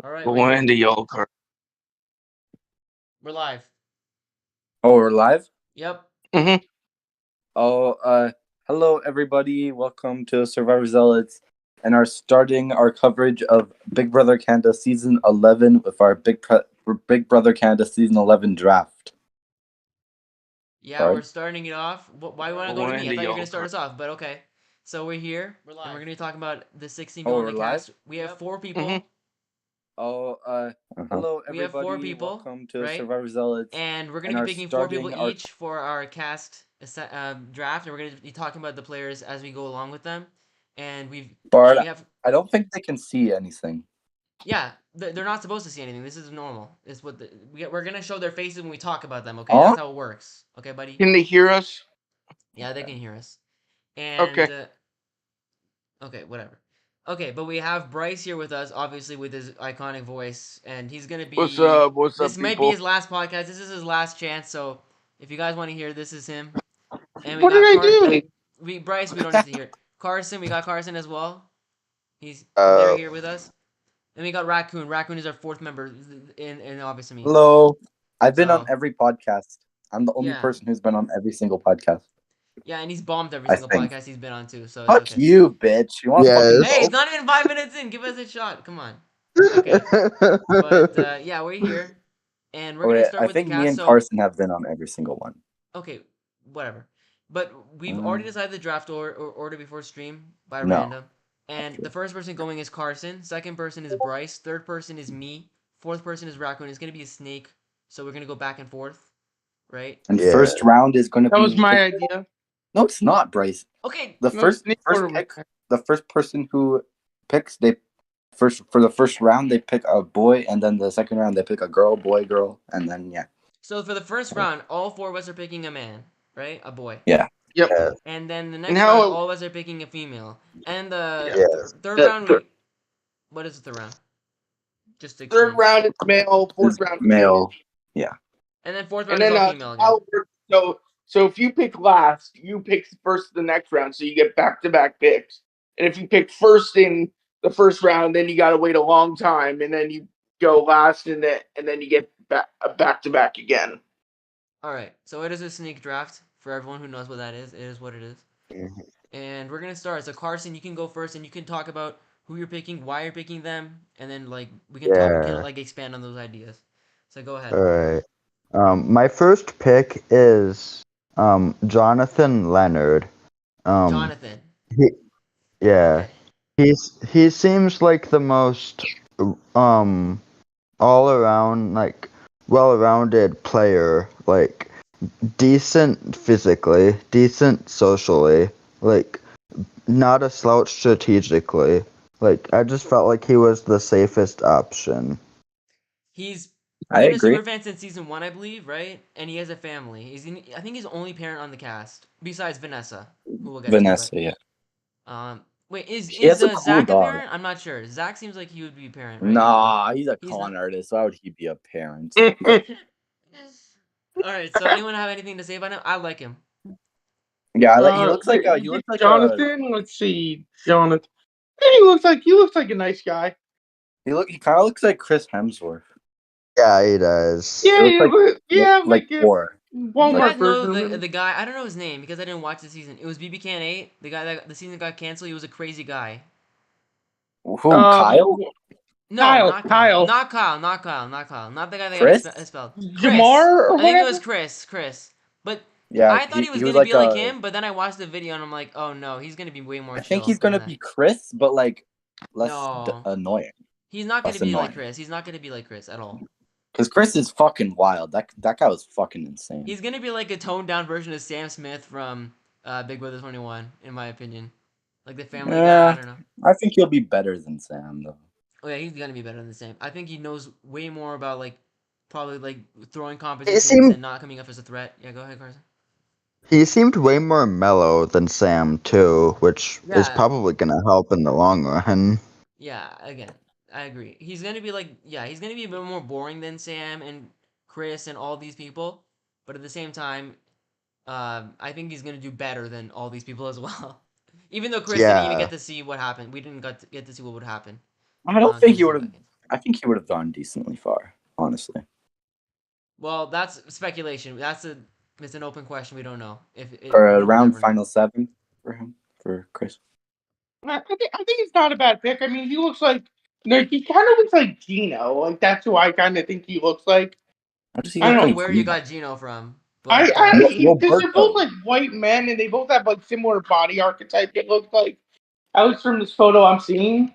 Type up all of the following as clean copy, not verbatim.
All right, we're Going here. to yogurt. We're live. Oh, we're live? Yep. Mm-hmm. Oh, hello everybody. Welcome to Survivor Zealots and starting our coverage of Big Brother Canada Season 11 with our Big Brother Canada Season 11 draft. Yeah, Sorry? we're starting it off. Why you want to go to Going me? I to thought you were going to start yogurt. us off, but okay. So we're here, and we're going to be talking about the 16 Oh, people in the we're live? cast. We have four Mm-hmm. people. Oh, hello We have four everybody. people, Welcome to right? Survivor Zealots And we're going and to be our picking four people starting our each for our cast draft, and we're going to be talking about the players as we go along with them. And Bart. we have I don't think they can see anything. yeah, they're not supposed to see anything. This is normal. It's what we're gonna show their faces when we talk about them. Okay, Huh? that's how it works. Okay, buddy. Can they hear us? Yeah, they can hear us. And Okay. okay, whatever. Okay, but we have Bryce here with us, obviously with his iconic voice, and he's gonna What's be. up? What's This up, might be his people? last podcast. This is his last chance. So if you guys want to hear, this is him. And we What did got I do? Bryce. We don't need to hear. Karson. We got Karson as well. He's Uh, there here with us. And we got Raccoon. Raccoon is our fourth member in obviously me. Hello. I've been on So every podcast. I'm the only yeah, person who's been on every single podcast. yeah, and he's bombed every I single think. podcast he's been on too. So it's Fuck okay. you, bitch. You want to fucking Hey, yes. it's go? not even 5 minutes in. Give us a shot. Come on. Okay. But yeah, we're here, and we're gonna Okay, start I with the think me cast. and So Karson have been on every single one. okay, whatever. But we've already decided the draft order before stream by No. random, and the first person going is Karson. Second person is Bryce. Third person is me. Fourth person is Raccoon. It's gonna be a snake. So we're gonna go back and forth, right? And Yeah. first round is going to That was be. my idea. No, it's not, Bryce. Okay. The No, first Nick first Order. pick, the first person who picks, they first for the first round they pick a boy, and then the second round they pick a girl, boy, girl, and then yeah. So for the first round, all four of us are picking a man, right? A boy. Yeah. Yep. Yeah. And then the And next round, how? all of us are picking a female. And the Yes. third The round, what is the third round? Just to third explain. round is male. Fourth Is round is female. male. Yeah. And then fourth And round is then all female again. how it works, so if you pick last, you pick first the next round, so you get back-to-back picks. And if you pick first in the first round, then you got to wait a long time, and then you go last, and then you get back-to-back again. All right. So it is a sneak draft for everyone who knows what that is. It is what it is. And we're gonna start. So Karson, you can go first, and you can talk about who you're picking, why you're picking them, and then like we can Yeah. like expand on those ideas. So go ahead. All right. My first pick is Jonathan Leonard. Um, Jonathan. he, yeah, Okay. he seems like the most um all around like well-rounded player, like decent physically, decent socially, like not a slouch strategically. Like I just felt like he was the safest option. He's I been a agree. superfan since season one, I believe, right? And he has a family. I think he's the only parent on the cast besides Vanessa, who we'll get to. But Vanessa, yeah. wait, He has a cool Zach a dog. parent? I'm not sure. Zach seems like he would be a parent, right? Nah, he's a He's con not. artist. Why would he be a parent? All right. So anyone have anything to say about him? I like him. Yeah, he looks like a Jonathan. Let's see, Jonathan. He looks like a nice guy. he kind of looks like Chris Hemsworth. Yeah, he does. Yeah, It looks like a Thor. You Walmart guys know version of him. the guy? I don't know his name because I didn't watch the season. It was BBCAN11, the guy that the season got canceled. He was a crazy guy. Who? Kyle? No, Kyle, not Kyle. Kyle. Not Kyle. Not Kyle. Not Kyle. Not the guy that Chris? got expelled. Chris. Jamar or I think it whatever? was Chris. Chris. But Yeah, I thought he was was gonna like be like a. him, but then I watched the video and I'm like, oh no, he's gonna be way more I chill think he's than gonna that. be Chris, but like less No, annoying. he's not gonna Less be like annoying. Chris. He's not gonna be like Chris at all. Because Chris is fucking wild. That guy was fucking insane. He's gonna be like a toned down version of Sam Smith from Big Brother 21, in my opinion. Like the family guy. I don't know. I think he'll be better than Sam though. Oh yeah, he's gonna be better than Sam. I think he knows way more about like probably like throwing He competitions seemed and not coming up as a threat. Yeah, go ahead, Carson. he seemed way more mellow than Sam too, which is Yeah, probably gonna help in the long run. yeah. Again, I agree. He's gonna be like, yeah, he's gonna be a bit more boring than Sam and Chris and all these people. But at the same time, I think he's gonna do better than all these people as well. Even though Chris didn't even Yeah. get to see what happened, we didn't get to see what would happen. I don't think Because he he would have. got canceled. I think he would have gone decently far, honestly. Well, that's speculation. It's an open question. We don't know if Or we'll around never know. final 7 for him, for Chris. I think it's not a bad pick. I mean, he looks like he kind of looks like Gino. Like that's who I kind of think he looks like. How does he I I look don't don't know like know. where you Gino? got Gino from, but Because they're both Roberto. like white men and they both have like similar body archetype. It looks like, at least from this photo I'm seeing.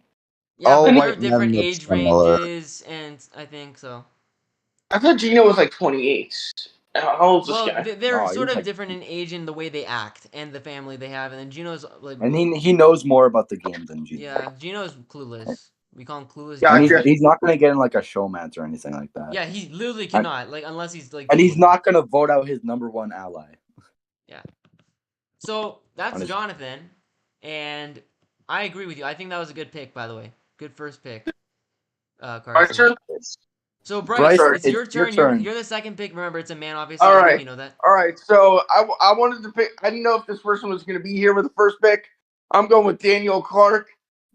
yeah, All but they're white of men different look age similar. ranges, and I think so. I thought Gino was like 28. How old's this Well, guy? they're Oh, sort he's of like, different in age and the way they act and the family they have, and then Gino's like, and he knows more about the game than Gino. yeah, Gino's clueless. We call him clueless. Yeah, And Gino. he's not gonna get in like a showmance or anything like that. Yeah, he literally And, cannot, like, unless he's like. and he's Clueless. not gonna vote out his number 1 ally. Yeah. So that's Honestly. Jonathan, and I agree with you. I think that was a good pick, by the way. Good first pick, My Karson. turn? So Bryce, Bryce, it's your turn. turn. You're the second pick. Remember, it's a man. Obviously, All I think right. you know that. All right. So I wanted to pick. I didn't know if this person was going to be here with the first pick. I'm going with Daniel Clark.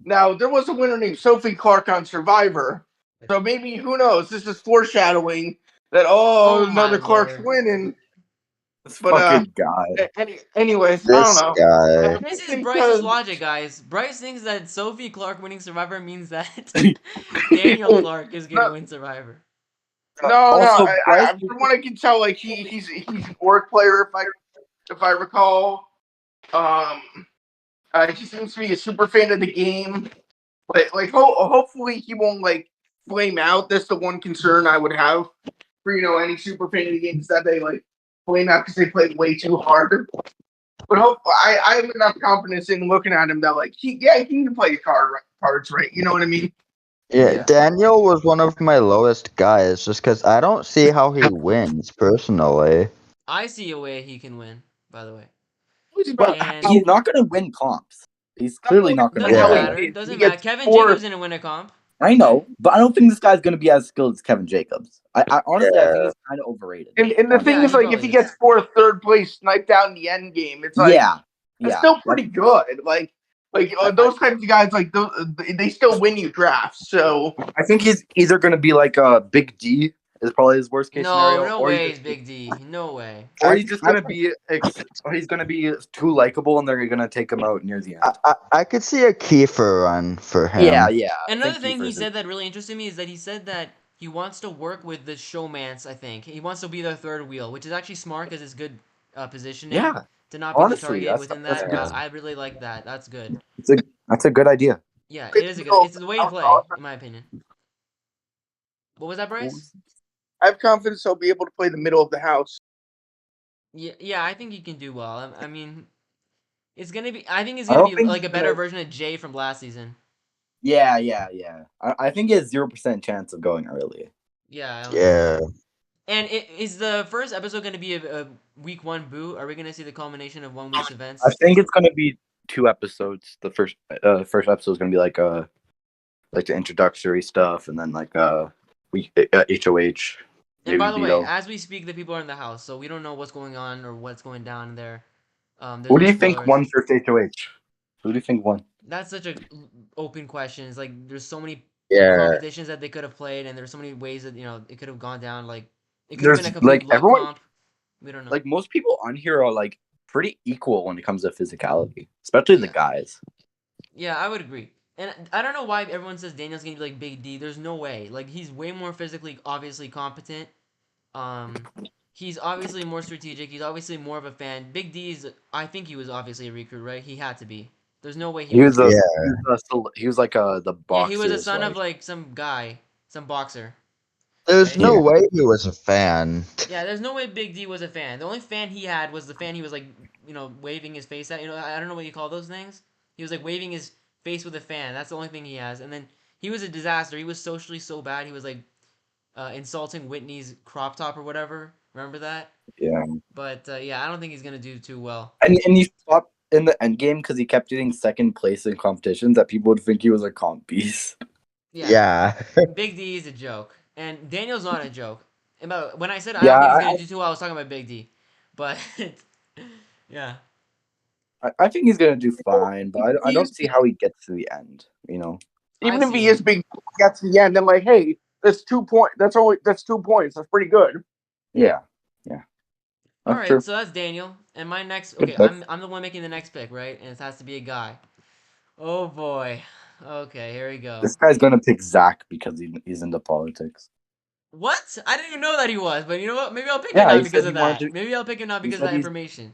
Now, there was a winner named Sophie Clark on Survivor. So maybe, who knows? This is foreshadowing that, Oh my another Clark's Lord. winning. This But fucking guy. anyways, I This don't know. guy. This is Bryce's logic, guys. Bryce thinks that Sophie Clark winning Survivor means that Daniel Clark is gonna win Survivor. No, Also, no. Bryce, From what I can tell, like he's an orc player, if I recall. He seems to be a super fan of the game. But like, hopefully he won't like flame out. That's the one concern I would have for any super fan of the game, is that they like flame out because they play way too hard. But I have enough confidence in looking at him that like he can play cards right. You know what I mean? Yeah, Yeah. Daniel was one of my lowest guys just because I don't see how he wins personally. I see a way he can win. By the way, but And- he's not gonna win comps. He's clearly not gonna doesn't win. Yeah. matter. He Doesn't gets matter. Kevin four- Jacobs didn't win a comp. I know, but I don't think this guy's gonna be as skilled as Kevin Jacobs. I honestly, I think Yeah. he's kind of overrated. And the thing Yeah, is, he like, if probably he is. gets fourth, third place sniped out in the end game, it's like yeah, it's still pretty good. Like those types of guys, like they still win you drafts. So I think he's either gonna be like a Big D is probably his worst case scenario. No or way, he's he's Big D. No way. Or he's just gonna be, or he's gonna be too likable, and they're gonna take him out near the end. I could see a Kiefer run for him. Yeah. Another Thank thing you he for said that really interested me is that he said that he wants to work with the showmance. I think he wants to be their third wheel, which is actually smart because it's good positioning. Yeah, To not be honestly, the target that's- within that's that. good. I really like that. That's good. that's a good idea. Yeah, it is a good. It's the way to play, in my opinion. What was that, Bryce? I have confidence he'll be able to play the middle of the house. Yeah, I think he can do well. I mean, it's gonna be. I think it's I gonna don't be think like a he's better gonna- version of Jay from last season. Yeah. I think he has 0% chance of going early. Yeah. I don't Yeah. And is the first episode going to be a week 1 boot? Are we going to see the culmination of 1 week's events? I think it's gonna be 2 episodes. The first episode is gonna be like the introductory stuff, and then like HOH. And by maybe the way, veto. as we speak, the people are in the house, so we don't know what's going on or what's going down there. There's Who do no you think spoilers. won first HOH? Who do you think won? That's such a open question. It's like there's so many Yeah. competitions that they could have played, and there's so many ways that it could have gone down. Like it could have There's, been a complete like, luck everyone- comp. We don't know. Like most people on here are like pretty equal when it comes to physicality, especially the Yeah. guys. Yeah, I would agree. And I don't know why everyone says Daniel's gonna be like Big D. There's no way. Like he's way more physically, obviously competent. He's obviously more strategic. He's obviously more of a fan. Big D's. I think he was obviously a recruit, right? He had to be. There's no way He was wasn't. he was like the Yeah, boxer. he was a son of like some guy, some boxer. There's Right? no way he was a fan. Yeah, there's no way Big D was a fan. The only fan he had was the fan he was like, waving his face at. I don't know what you call those things. He was like waving his face with a fan. That's the only thing he has. And then he was a disaster. He was socially so bad. He was like insulting Whitney's crop top or whatever. Remember that? Yeah. But yeah, I don't think he's gonna do too well. And he fought in the end game because he kept getting second place in competitions that people would think he was a comp beast. Yeah. Yeah. Big D is a joke, and Daniel's not a joke. And when I said I Yeah, don't think he's gonna do too well, I was talking about Big D. But yeah. I think he's gonna do fine, but I don't see how he gets to the end. Even if see he him. is being at the end, I'm like, hey, that's 2 points. That's 2 points. That's pretty good. Yeah. All That's right, true. so that's Daniel, and my next. Good Okay, pick. I'm the one making the next pick, right? And it has to be a guy. Oh boy. Okay, here we go. This guy's gonna pick Zach because he's into politics. What? I didn't even know that he was, but you know what? Maybe I'll pick him Yeah, not he because said of he wanted that. to. Maybe I'll pick him not He because of said that information.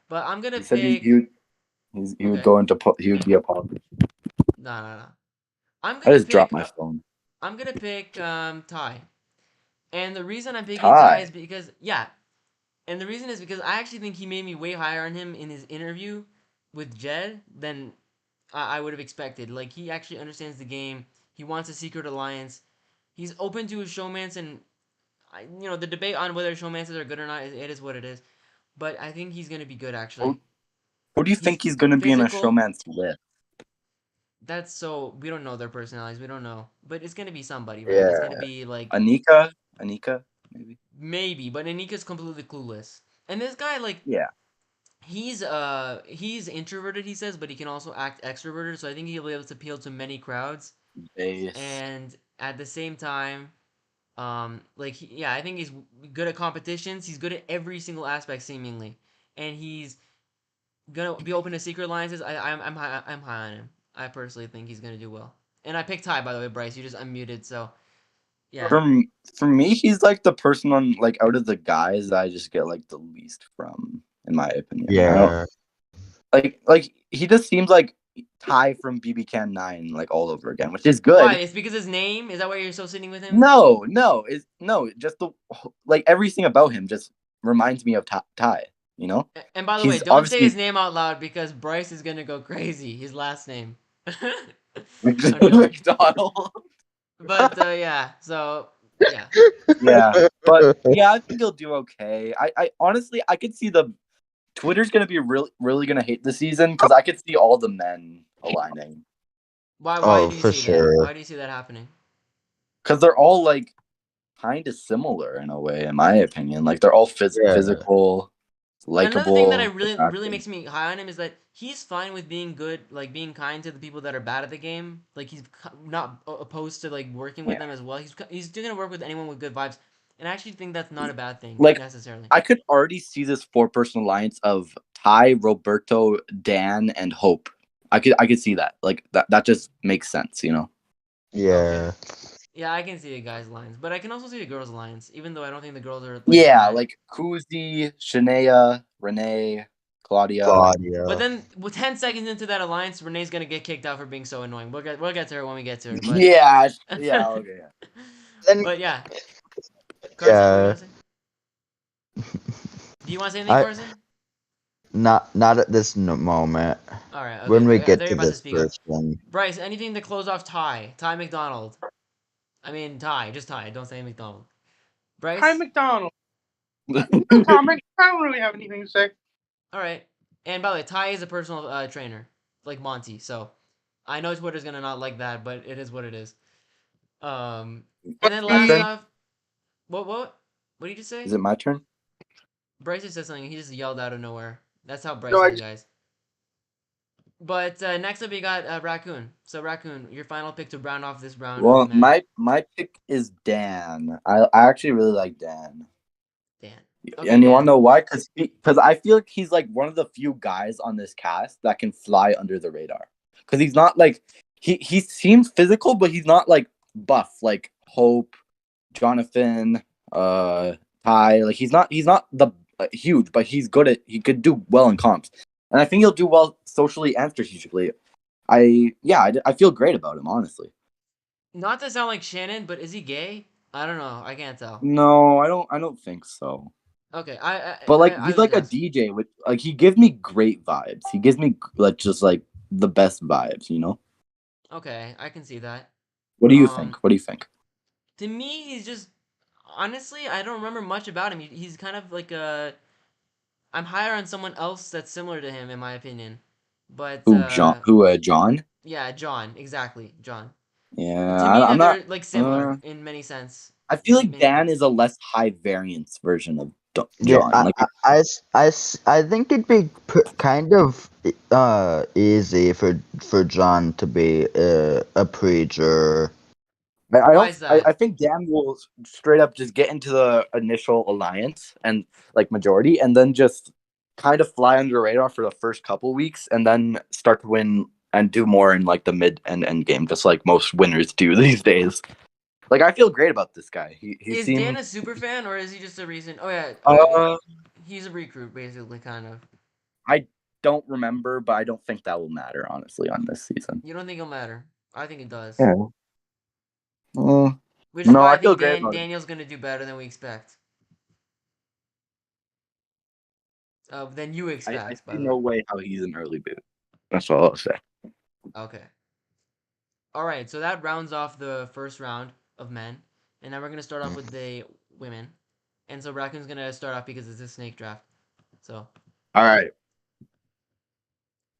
But I'm gonna he said pick. he would Okay. go into he would be a politician. No, no, no. I'm I gonna just dropped pick. my phone. I'm gonna pick Ty. And the reason I'm picking Ty is Ty. because and the reason is because I actually think he made me way higher on him in his interview with Jed than I would have expected. Like he actually understands the game. He wants a secret alliance. He's open to his showmance, and the debate on whether showmances are good or not, it is what it is. But I think he's gonna be good actually. Who do you He's think he's gonna be in a physical. showman's with? That's so we don't know their personalities. We don't know, but it's gonna be somebody, right? It's Yeah. gonna be like Anika, maybe. maybe, but Anika's completely clueless. And this guy, like, Yeah. he's introverted, he says, but he can also act extroverted. So I think he'll be able to appeal to many crowds. Base. And at the same time, like, I think he's good at competitions. He's good at every single aspect seemingly, and he's gonna be open to secret alliances. I'm high on him. I personally think he's gonna do well. And I picked Ty, by the way, Bryce. You just unmuted, so yeah. For me, he's like the person on like out of the guys that I just get like the least from, in my opinion. I don't Yeah. like he just seems like Ty from BBCAN11 like all over again, which is Why? good. It's because his name. Is that why you're associating with him? No, just the like everything about him just reminds me of Ty. You know, And by the way, he's don't say his obviously name out loud because Bryce is gonna go crazy. His last name. I'm joking. McDonald. But yeah, so yeah. Yeah, but yeah, I think he'll do okay. I honestly I could see the Twitter's gonna be really gonna hate the season because I could see all the men aligning Why Oh, do you for see that? sure. Why do you see that happening? because they're all like kind of similar in a way, in my opinion. Like they're all Yeah. physical, Another thing that I likable. really makes me high on him is that he's fine with being good, like being kind to the people that are bad at the game. Like he's not opposed to like working with Yeah, them as well. He's gonna work with anyone with good vibes, and I actually think that's not a bad thing like necessarily. I could already see this 4-person alliance of Ty, Roberto, Dan, and Hope. I could see that. Like that just makes sense, you know. Okay. Yeah. Yeah, I can see the guys' lines, but I can also see the girls' lines, even though I don't think the girls are like Yeah, bad. like Kuzi, Shania, Renee, Claudia. But Claudia. then, with 10 seconds into that alliance, Renee's gonna get kicked out for being so annoying. We'll get to her when we get to her. But Yeah, yeah, okay. Yeah. Then but yeah, Karson, what do you yeah. want to say? Do you want to say anything, I Karson? not at this moment. All right, okay. When we I thought get you were to about to this speak up. first one. Bryce, anything to close off Ty McDonald. I mean Ty, just Ty. Don't say McDonald. Hi, Bryce. McDonald. No comment. I don't really have anything to say. All right. And by the way, Ty is a personal trainer, like Monty. So I know Twitter's gonna not like that, but it is what it is. And then My last turn? off, what did you just say? Is it my turn? Bryce just said something. He just yelled out of nowhere. That's how Bryce No, is, guys. But next up, we got Raccoon. So Raccoon, your final pick to round off this round of Well, men. my pick is Dan. I actually really like Dan. Dan. And Okay, you want Dan. to know why? Because I feel like he's like one of the few guys on this cast that can fly under the radar. Because he's not like he seems physical, but he's not like buff like Hope, Jonathan, Ty. Like he's not the huge, but he could do well in comps, and I think he'll do well socially and strategically. I feel great about him, honestly. Not to sound like Shannon, but is he gay? I don't know. I can't tell. No, I don't think so. Okay, But like I he's was just like a asking. DJ with like he gives me great vibes. He gives me like just like the best vibes, you know? Okay, I can see that. What do you think? What do you think? To me, he's just honestly, I don't remember much about him. He's kind of like a. I'm higher on someone else that's similar to him, in my opinion. But John? yeah, John, exactly, John. Yeah, To me, I'm not they're like similar in many sense. I feel like Many Dan ways. is a less high variance version of John. Yeah, Like, I think it'd be kind of easy for John to be a preacher. Why is that? I think Dan will straight up just get into the initial alliance and like majority, and then just kind of fly under the radar for the first couple weeks, and then start to win and do more in like the mid and end game, just like most winners do these days. Like, I feel great about this guy. He Is Dan seems a super fan or is he just a recent? Oh yeah, he's a recruit basically, kind of. I don't remember, but I don't think that will matter honestly on this season. You don't think it'll matter? I think it does. Yeah. Which is No, why I I feel think great about it. Daniel's gonna do better than we expect. Than you I expect, by see the no way. way how he's an early boot. That's all I'll say. Okay. All right, so that rounds off the first round of men, and now we're gonna start off with the women. And so Raccoon's gonna start off because it's a snake draft. So. All right.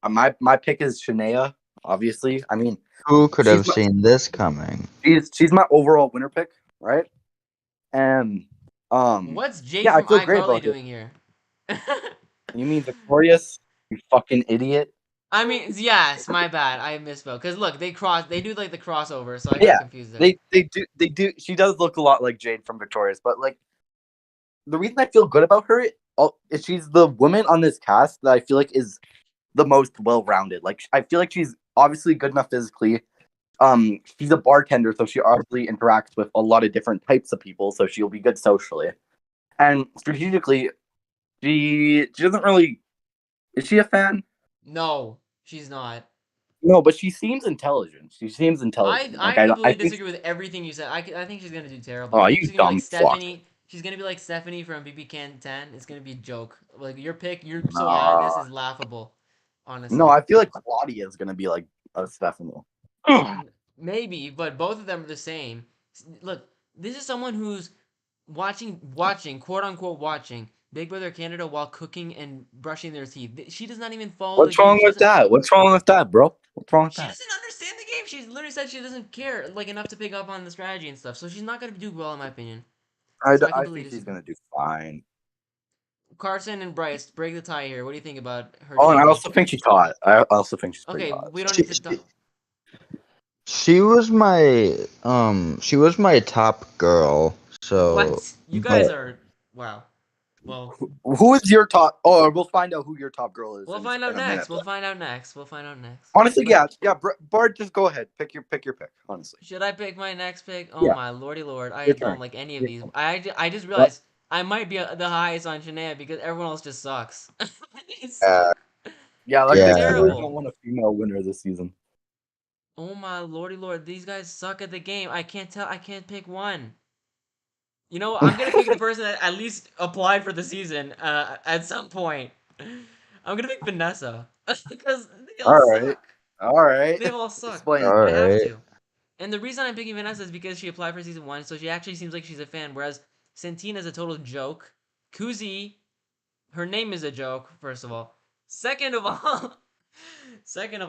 My pick is Shania. Obviously, I mean, Who could have she's my, seen this coming? she's my overall winner pick, right? And What's Jake yeah, I from feel great iCarly about it. doing here? You mean Victorious? You fucking idiot. I mean, yes, my bad. I misspoke. Cause look, they do like the crossover, so I got Yeah, confused there. they do. She does look a lot like Jade from Victorious, but like the reason I feel good about her is she's the woman on this cast that I feel like is the most well-rounded. Like, I feel like she's obviously good enough physically. She's a bartender, so she obviously interacts with a lot of different types of people, so she'll be good socially. And strategically, she doesn't really. Is she a fan? No, she's not. No, but she seems intelligent. She seems intelligent. I Like, completely I think. disagree with everything you said. I think she's gonna do terrible. Oh, I think you she's gonna be like dumb fuck. Stephanie. She's gonna be like Stephanie from BBCAN11. It's gonna be a joke. Like your pick, you're so high on this is laughable. Honestly. No, I feel like Claudia is gonna be like a Stephanie. Maybe, but both of them are the same. Look, this is someone who's watching, quote unquote, watching Big Brother Canada while cooking and brushing their teeth. She does not even follow the What's game. wrong with that? What's wrong with that, bro? What's wrong with She that? doesn't understand the game. She's literally said she doesn't care like enough to pick up on the strategy and stuff. So she's not gonna do well, in my opinion. So I I completely think she's disagree. gonna do fine. Karson and Bryce, break the tie here. What do you think about her? Oh, and I chances? also think she's hot. I also think she's pretty Okay, hot. we don't She, need to talk. she was my top girl. So What? You guys are wow. Well, Who is your top? Oh, we'll find out who your top girl is. we'll in find out a minute. next. We'll find out next. We'll find out next. Honestly, But yeah. Bart, just go ahead. Pick your pick. Honestly, should I pick my next pick? Oh yeah. my lordy lord, I Your don't turn. like any of Your these. turn. I just realized I might be the highest on Shania because everyone else just sucks. They suck. Yeah, like They're they yeah, clearly terrible. don't want a female winner this season. Oh my lordy lord, these guys suck at the game. I can't tell. I can't pick one. You know, I'm gonna pick the person that at least applied for the season at some point. I'm gonna pick Vanessa because they all All right, suck. all right. They all suck. Explain. all I have right. to. And the reason I'm picking Vanessa is because she applied for season 1, so she actually seems like she's a fan. Whereas Santina's a total joke. Kuzi, her name is a joke. First of all, second of all,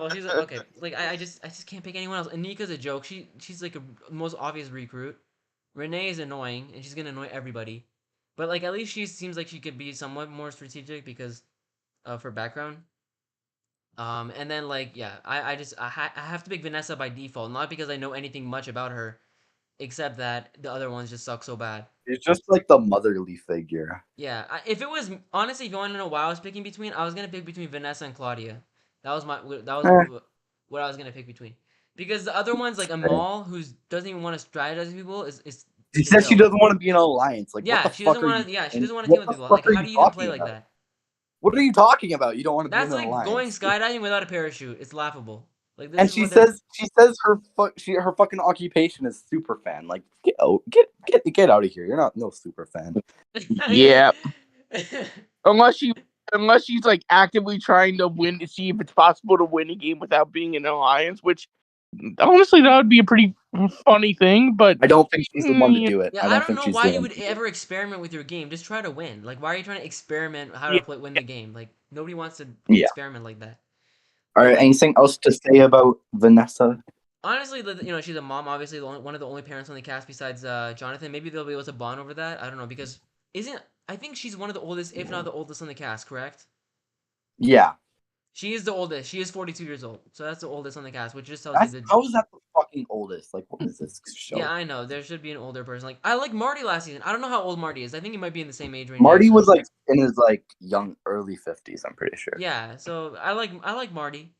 she's a, okay. Like I just can't pick anyone else. Anika's a joke. She's like a most obvious recruit. Renee is annoying, and she's gonna annoy everybody. But like at least she seems like she could be somewhat more strategic because of her background. And then like yeah, I have to pick Vanessa by default, not because I know anything much about her, except that the other ones just suck so bad. It's just like the motherly figure. Yeah, if it was honestly, if you want to know why I was picking between, I was gonna pick between Vanessa and Claudia. That was what I was gonna pick between. Because the other ones like Amal, who doesn't even want to strategize with people, is She a says she joke. doesn't want to be in an alliance. Like, what Yeah, the she fuck doesn't are want you? to. Yeah, she doesn't want to team What with the people. fuck Like, are how you do you even play talking like about? that? What are you talking about? You don't want to be That's in an like alliance. going skydiving without a parachute. It's laughable. Like this And is she what they're- says her fucking occupation is super fan. Like, get out of here. You're not no super fan. Yeah. Unless she's like actively trying to win to see if it's possible to win a game without being in an alliance, which honestly that would be a pretty funny thing. But I don't think she's the one to do it. Yeah, I I don't don't think know she's why the you one would to do it. ever experiment with your game. Just try to win. Like, why are you trying to experiment how Yeah. to win the game? Like, nobody wants to Yeah. experiment like that. All right. Anything else to say about Vanessa? Honestly, she's a mom. Obviously, one of the only parents on the cast besides Jonathan. Maybe they'll be able to bond over that. I don't know because isn't I think she's one of the oldest, if not the oldest on the cast, correct? Yeah. She is the oldest. She is 42 years old. So that's the oldest on the cast, which just tells you How is that the fucking oldest? Like, what is this show? Yeah, I know. There should be an older person. Like, I like Marty last season. I don't know how old Marty is. I think he might be in the same age range. Marty as was her. like in his like young early 50s, I'm pretty sure. Yeah, so I like Marty.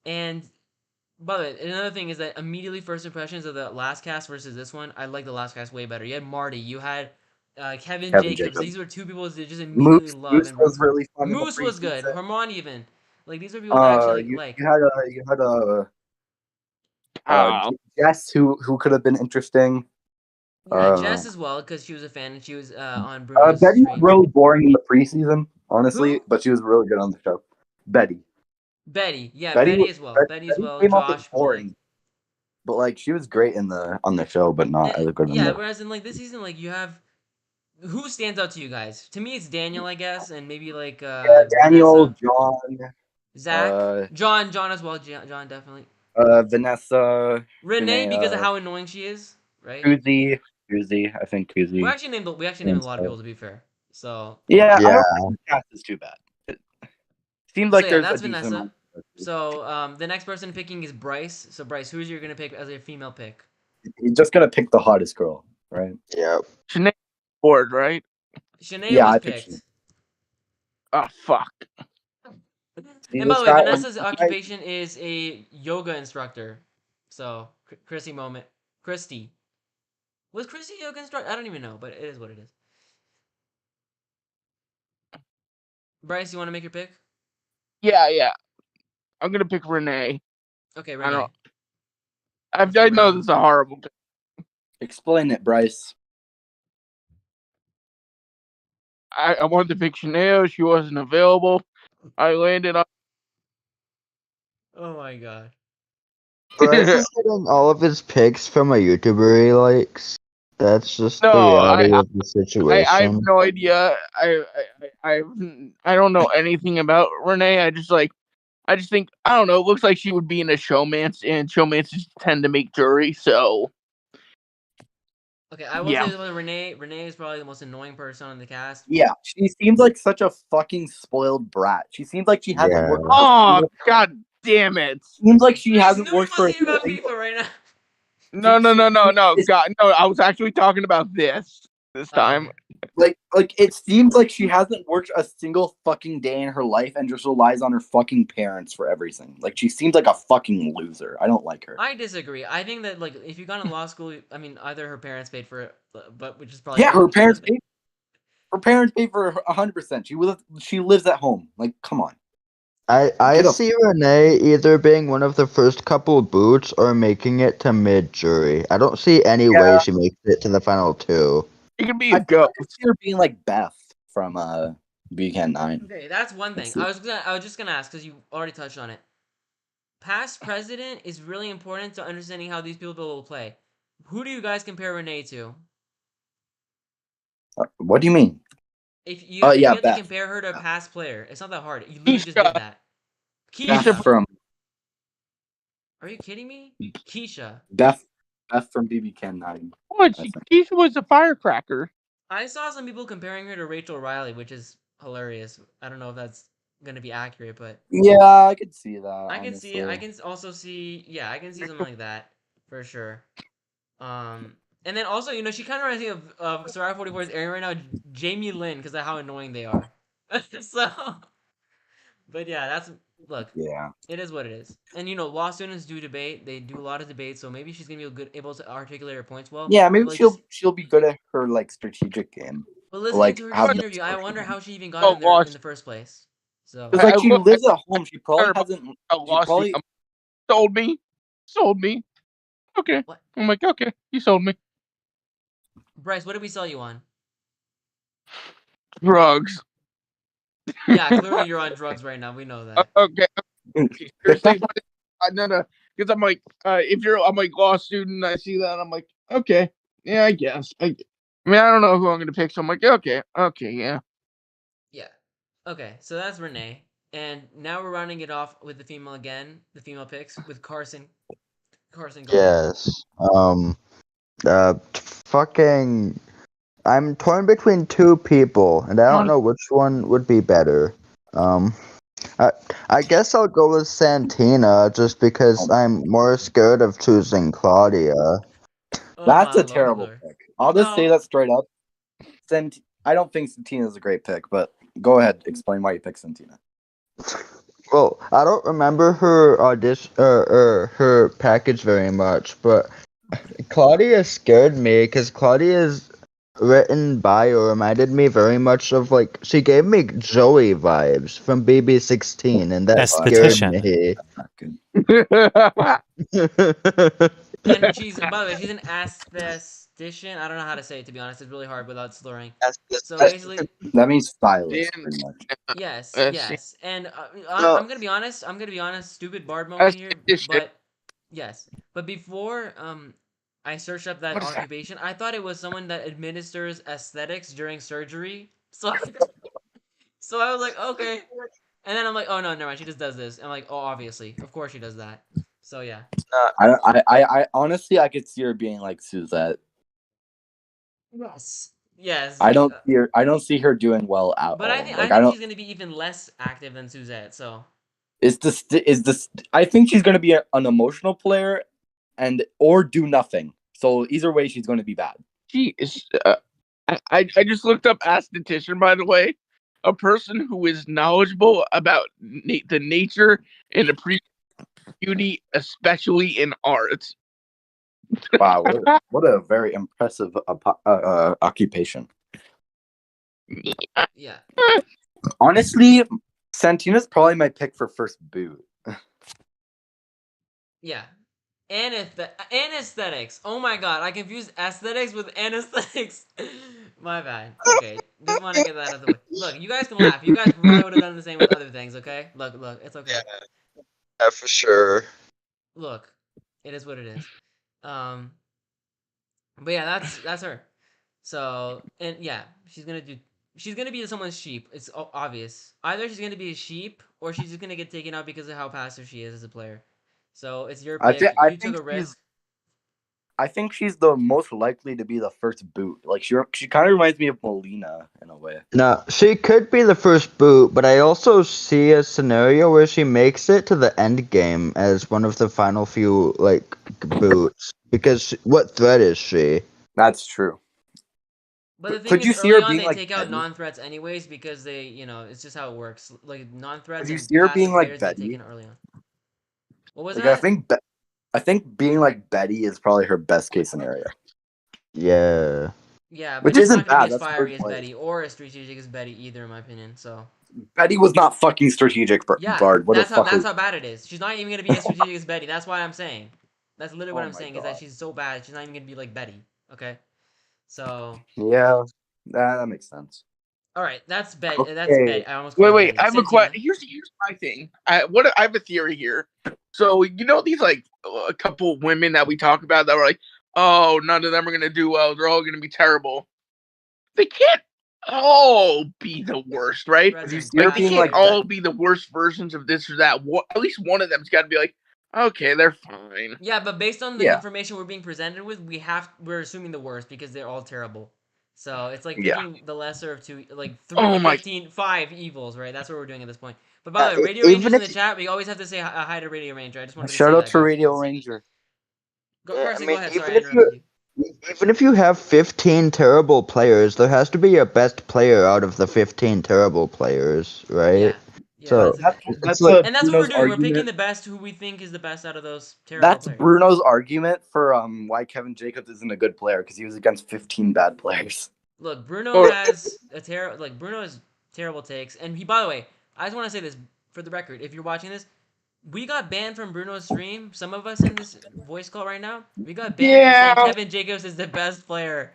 And by the way, another thing is that immediately first impressions of the last cast versus this one, I like the last cast way better. You had Marty, you had Kevin Jacobs. These were two people that just immediately love Moose and was really fun in the Moose was good. preseason. Hermione even. Like these were people that I actually like. You had Jess who could have been interesting. Yeah, Jess as well because she was a fan and she was on Bruno's Betty was stream. really boring in the preseason, honestly, Who? but she was really good on the show. Betty. Yeah, Betty as well. Betty as well. Came off as Josh, boring, but like she was great on the show, but not as good. Yeah, whereas in like this season, like you have who stands out to you guys? To me, it's Daniel, I guess, and maybe like Daniel, Vanessa. John, Zach, John as well. John definitely. Vanessa, Renee because of how annoying she is, right? Kuzi, I think Kuzi. We actually named a lot of people to be fair. So yeah, Yeah. I don't think the cast is too bad. It seems like there's that's a decent Vanessa. amount. So the next person picking is Bryce. So Bryce, who's you gonna pick as a female pick? You're just gonna pick the hottest girl, right? Yep. Sinead board, right? Shanae Yeah, was I picked picked. Oh fuck. And by the way, Vanessa's occupation is a yoga instructor. So Christy moment. Christy. Was Christy a yoga instructor? I don't even know, but it is what it is. Bryce, you want to make your pick? Yeah. I'm gonna pick Renee. Okay, I Renee. don't. I know this is a horrible pick. Explain it, Bryce. I wanted to pick Shanae. She wasn't available. I landed on. Oh my god. Bryce is getting all of his picks from a YouTuber he likes. That's just the No, reality of the situation. I have no idea. I don't know anything about Renee. I just think I don't know. It looks like she would be in a showmance, and showmances tend to make jury. So Okay, I will say that Renee is probably the most annoying person on the cast. Yeah, she seems like such a fucking spoiled brat. She seems like she hasn't worked. Oh god damn it! Seems like she hasn't worked for. About FIFA right now. No, God, no. I was actually talking about this time. Like it seems like she hasn't worked a single fucking day in her life and just relies on her fucking parents for everything. Like she seems like a fucking loser. I don't like her. I disagree. I think that like if you got in law school, I mean, either her parents paid for it, but which is probably her parents paid. Her parents paid for 100%. She lives at home. Like, come on. I see Renee either being one of the first couple boots or making it to mid jury. I don't see any way she makes it to the final two. It could be a ghost. I see her being like Beth from BBCAN11. Okay, that's one thing. I was just gonna ask because you already touched on it. Past president is really important to understanding how these people will play. Who do you guys compare Renee to? What do you mean? If you have to Beth. compare her to a past player, it's not that hard. You literally just did that. Keisha from. Are you kidding me? Keisha. Beth from BBCAN11. What? Keisha was a firecracker. I saw some people comparing her to Rachel Riley, which is hilarious. I don't know if that's gonna be accurate, but yeah, I could see that. I can see it. I can also see. Yeah, I can see something like that for sure. And then also, she kind of reminds me of Survivor 44's airing right now, Jamie Lynn, because of how annoying they are. So, but yeah, look. Yeah. It is what it is. And law students do debate. They do a lot of debate, so maybe she's gonna be able to articulate her points well. Yeah, maybe she'll be good at her strategic game. But listening to her interview, I wonder how she even got in there in the first place. So because she lives at home, she probably hasn't. Sold me. Okay. What? I'm like, okay, you sold me. Bryce, what did we sell you on? Drugs. Yeah, clearly you're on drugs right now. We know that. Okay. No, because I'm like, I'm like law student, I see that, I'm like, okay, yeah, I guess. I mean, I don't know who I'm gonna pick, so I'm like, okay, yeah. Yeah. Okay, so that's Renee, and now we're rounding it off with the female picks with Karson. Karson. Yes. Fucking I'm torn between two people, and I don't know which one would be better. I, I guess I'll go with Santina just because I'm more scared of choosing Claudia. Oh That's my a terrible lord. pick. I'll just say No. that straight up. I don't think Santina's a great pick, but go ahead, explain why you picked Santina. Well, I don't remember her audition or her package very much, but Claudia scared me because Claudia's written bio reminded me very much of like she gave me Joey vibes from BB16, and that scared Esthetician. me. And she's, by the way, she's an aesthetician. I don't know how to say it, to be honest. It's really hard without slurring. So basically, That means stylist, pretty much. yes, Uh, yes. And No. I'm gonna be honest. Stupid Bard moment here. Esthetician. But yes, but before I searched up that What is that? occupation, I thought it was someone that administers aesthetics during surgery. So I was like, okay. And then I'm like, oh no, never mind. She just does this. I'm like, oh, obviously, of course she does that. So yeah. I honestly, I could see her being like Suzette. Yes. Yes. I don't see her doing well at But all. I think Like, I think she's gonna be even less active than Suzette. So I think she's gonna be an emotional player, or do nothing. So either way, she's going to be bad. She is. I just looked up esthetician, by the way. A person who is knowledgeable about the nature and appreciate beauty, especially in art. Wow, what a very impressive occupation. yeah. Honestly, Santina's probably my pick for first boot. Yeah. Anesthetics. Oh my god, I confused aesthetics with anesthetics. My bad. Okay, just want to get that out of the way. Look, you guys can laugh. You guys probably would have done the same with other things, okay? Look, it's okay. Yeah, for sure. Look, it is what it is. But yeah, that's her. So, and yeah, she's gonna be someone's sheep. It's obvious. Either she's gonna be a sheep, or she's just gonna get taken out because of how passive she is as a player. So it's your pick. You took a risk. I think she's the most likely to be the first boot. Like she kind of reminds me of Molina in a way. No, she could be the first boot, but I also see a scenario where she makes it to the end game as one of the final few like boots. Because what threat is she? That's true. But the thing Could is, you see early her on being they like take out Betty? non-threats anyways because they, it's just how it works. Like non-threats Could you and see her passive being like players get Betty? taken early on. What was Like that? I think being like Betty is probably her best case scenario. Yeah. Yeah, but Which she's isn't not gonna be bad. as That's fiery third as place. Betty or as strategic as Betty either, in my opinion. So Betty was not fucking strategic, yeah, Bard. What that's a fucker. how bad it is. She's not even gonna be as strategic as Betty. That's why I'm saying. That's literally what Oh I'm my saying is that God. she's so bad. She's not even gonna be like Betty. Okay, so Yeah, that makes sense. all right, that's Betty. Okay. That's Betty. I almost called her Wait. Betty. I have a Santina. question. Here's my thing. I have a theory here. So these like a couple women that we talk about that were like, oh, none of them are gonna do well. They're all gonna be terrible. They can't all be the worst, right? Threats You and see her Like they being can't like players. all be the worst versions of this or that. At least one of them's got to be like, okay, they're fine. Yeah, but based on the Yeah. information we're being presented with, we're assuming the worst because they're all terrible. So it's like Yeah. picking the lesser of two, like Oh my- 5 evils, right? That's what we're doing at this point. But by the way, Radio even Ranger's in the if- chat. We always have to say hi to Radio Ranger. I just wanted to Shout say out that, to guys. Radio Ranger. Go, Yeah, Karson, I go mean, ahead. Sorry, I interrupted you. Even if you have 15 terrible players, there has to be a best player out of the 15 terrible players, right? Yeah. Yeah, So That's like, and that's what we're Bruno's doing. We're picking argument. the best who we think is the best out of those terrible That's players. Bruno's argument for why Kevin Jacobs isn't a good player because he was against 15 bad players. Look, Bruno has Bruno has terrible takes, and he. By the way, I just want to say this for the record. If you're watching this, we got banned from Bruno's stream. Some of us in this voice call right now, we got banned for saying Kevin Jacobs is the best player,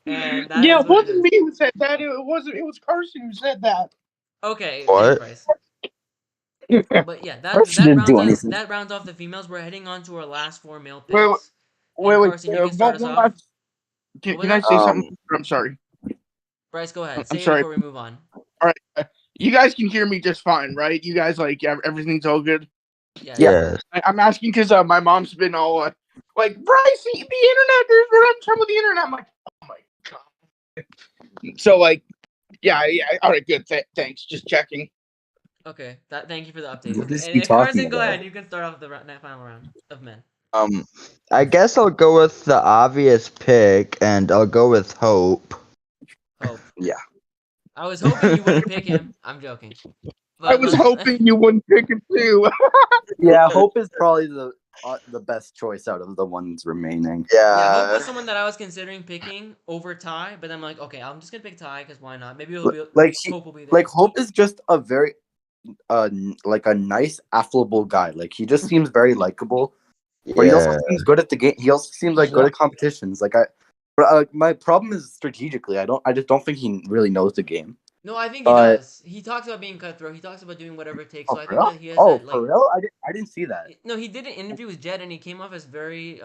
and that is it what it wasn't is. me who said that. It was Karson who said that. Okay, What? thanks, Bryce. Wait, But yeah, Karson didn't do anything. that rounds off the females. We're heading on to our last 4 male wait, picks. And Karson, you can start us off. last- What was Can I that? say something? I'm sorry. Bryce, go ahead. I'm Say it sorry. before we move on. All right, you guys can hear me just fine, right? You guys like everything's all good. Yeah. yes. I'm asking because my mom's been all like, Bryce, the internet. There's what I'm talking with the internet. I'm like, oh my god. So like, yeah. All right, good. Thanks. Just checking. Okay, thank you for the update. What is And he talking Karson, go about? ahead. You can start off the final round of men. I guess I'll go with the obvious pick, and I'll go with Hope. Hope. Yeah. I was hoping you wouldn't pick him. I'm joking. I But was hoping you wouldn't pick it too. Yeah, Hope is probably the best choice out of the ones remaining. yeah, Hope Yeah. was someone that I was considering picking over Ty, but I'm like, okay, I'm just gonna pick Ty because why not? Maybe he'll be Hope will be there. Like Hope is just a very like a nice, affable guy. Like he just seems very likable. But he also Yeah. seems good at the game. He also seems like good at competitions. My problem is strategically. I just don't think he really knows the game. No, I think he does. He talks about being cutthroat. He talks about doing whatever it takes. So I think that he has that like. For real? I didn't see that. No, he did an interview with Jed, and he came off as very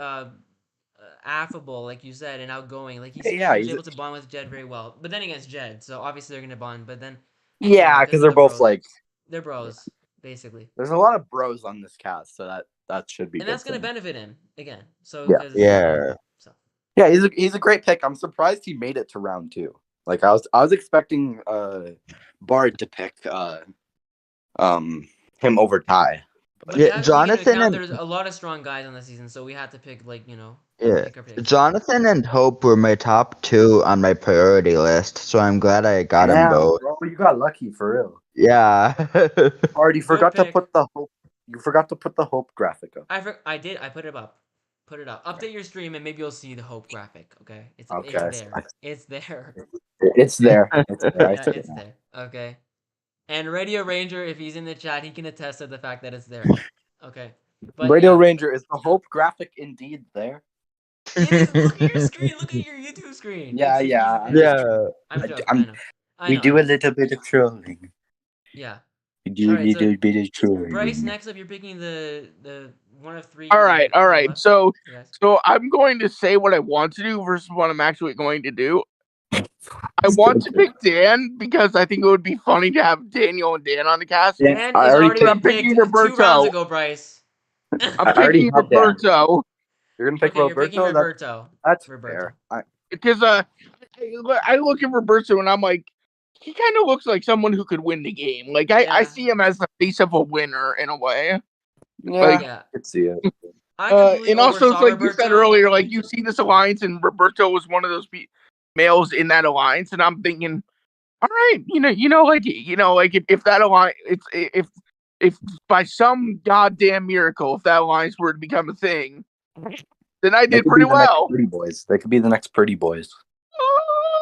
affable, like you said, and outgoing. Like he was able to bond with Jed very well. But then against Jed, so obviously they're gonna bond. But then Yeah, because they're both bros. like they're bros, basically. There's a lot of bros on this cast, so that should be. And that's gonna benefit him again. So Yeah. So. Yeah, he's a great pick. I'm surprised he made it to round 2. Like I was expecting Bard to pick him over Ty. But you have to take into account and there's a lot of strong guys on the season, so we had to pick yeah, pick our picks. Jonathan and Hope were my top 2 on my priority list, so I'm glad I got them both. Bro, you got lucky for real. Yeah. Bard, you forgot to put the Hope. You forgot to put the Hope graphic up. I did. I put it up. Put it up. Update your stream and maybe you'll see the Hope graphic. Okay, it's there. It's there. It's there. It's there. Yeah, it's there. Okay. And Radio Ranger, if he's in the chat, he can attest to the fact that it's there. Okay. But Radio Ranger, is the Hope graphic indeed there? It is. Look at your screen. Look at your YouTube screen. Yeah. I'm joking. I know. We do a little bit of trolling. Yeah. We do a little bit of trolling. Bryce, next up, you're picking the one of 3. All right. So I'm going to say what I want to do versus what I'm actually going to do. I want to pick Dan because I think it would be funny to have Daniel and Dan on the cast. Dan is already picked 2 rounds ago, Bryce. I'm picking Roberto. You're gonna pick Roberto? You're picking Roberto. That's Roberto. fair. Because I look at Roberto and I'm like, he kind of looks like someone who could win the game. Like I see him as the face of a winner in a way. I could see it. And also, it's like you said earlier, like you see this alliance, and Roberto was one of those males in that alliance, and I'm thinking, all right, if that alliance, if by some goddamn miracle, if that alliance were to become a thing, then I did pretty well. Pretty boys. They could be the next Pretty Boys.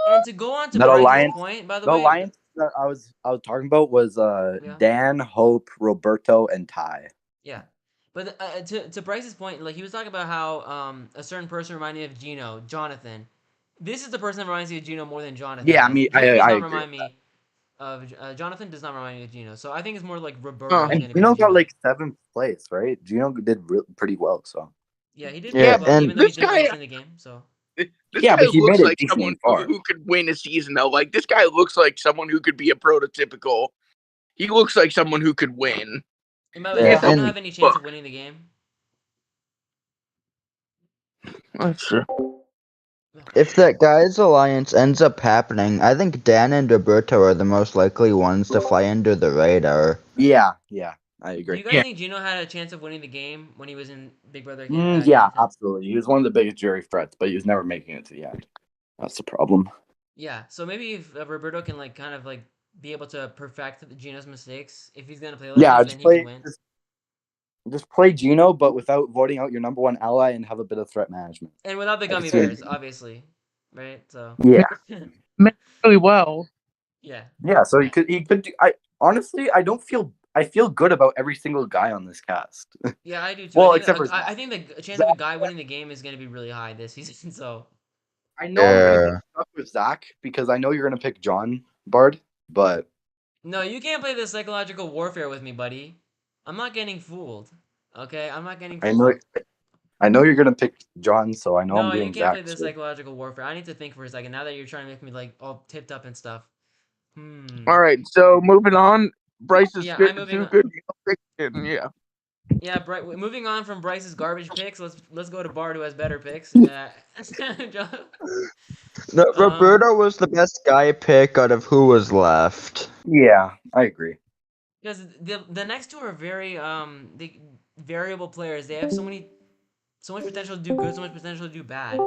And to go on to Bryce's point, by the way, alliance that I was talking about was Dan, Hope, Roberto, and Ty. Yeah. But to Bryce's point, like he was talking about how a certain person reminded me of Gino, Jonathan. This is the person that reminds me of Gino more than Jonathan. Yeah, Jonathan does not remind me of Gino. So I think it's more like Roberto. And Gino got like 7th place, right? Gino did pretty well, so. Yeah, he did pretty well, even though he didn't place in the game. So. This guy but he looks like someone who could win a season, though. Like this guy looks like someone who could be a prototypical. He looks like someone who could win. And by the way, does he not have any chance of winning the game? That's true. If that guy's alliance ends up happening, I think Dan and Roberto are the most likely ones to fly under the radar. Yeah, I agree. Do you guys think Gino had a chance of winning the game when he was in Big Brother Canada? Yeah, absolutely. He was one of the biggest jury threats, but he was never making it to the end. That's the problem. Yeah, so maybe if Roberto can be able to perfect Gino's mistakes, if he's gonna play then he can win. Just play Gino, but without voting out your number 1 ally and have a bit of threat management. And without the gummy bears, obviously. Right? So really well. Yeah. Yeah, so he could do I feel good about every single guy on this cast. Yeah, I do too. Well, I think the chance of a guy winning the game is gonna be really high this season, so I know I'm gonna get stuck with Zach because I know you're gonna pick John Bard, but no, you can't play this psychological warfare with me, buddy. I'm not getting fooled. Okay, I'm not getting fooled. I know you're gonna pick John, so I know I'm doing Zach. No, you can't play this psychological warfare. I need to think for a second. Now that you're trying to make me like all tipped up and stuff. All right, so moving on. Bryce is I'm moving too good. Yeah. Yeah, moving on from Bryce's garbage picks, let's go to Bard who has better picks. No, um, Roberto was the best guy pick out of who was left. Yeah, I agree. because the next two are very variable players. They have so much potential to do good, so much potential to do bad,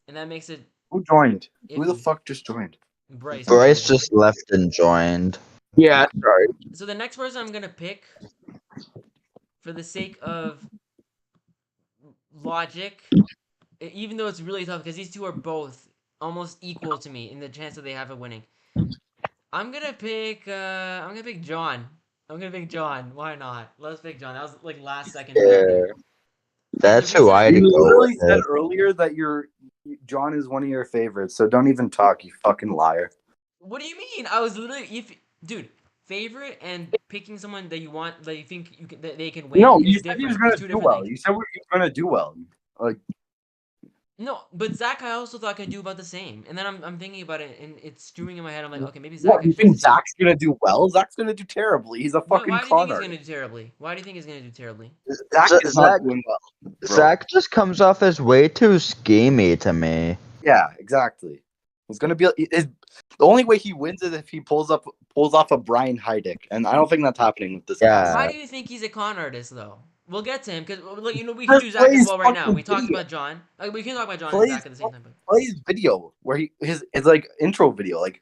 and that makes it Who joined? Who the iffy. fuck just joined? Bryce Bryce joined. just left and joined. Yeah, sorry. So the next person I'm gonna pick, for the sake of logic, even though it's really tough because these two are both almost equal to me in the chance that they have a winning. I'm gonna pick. I'm gonna pick John. I'm gonna pick John. Why not? Let's pick John. That was like last second pick Yeah, there. And the that's who reason, I'd You go literally said with. earlier that John is one of your favorites, so don't even talk, you fucking liar. what do you mean? I was literally, dude, favorite and picking someone that you want, that you think that they can win No, you is said he was different. gonna It's two do different well. things. You said he was gonna do well. Like, No, but Zach, I also thought could do about the same. And then I'm thinking about it, and it's stewing in my head. I'm like, okay, maybe Zach what? You actually has think a chance. Zach's gonna do well? Zach's gonna do terribly. He's a fucking Why do you think con he's artist. gonna do terribly? Why do you think he's gonna do terribly? Zach Z- is not Zach- doing well, bro. Zach just comes off as way too schemy to me. Yeah, exactly. He's gonna be. The only way he wins is if he pulls off a Brian Heidick, and I don't think that's happening with this Yeah. guy. Why do you think he's a con artist, though? We'll get to him because we can Just do Zach play as his well right now. fucking We talked video. about John. We can talk about John and Play Zach at the same time. But his video where his like intro video. Like,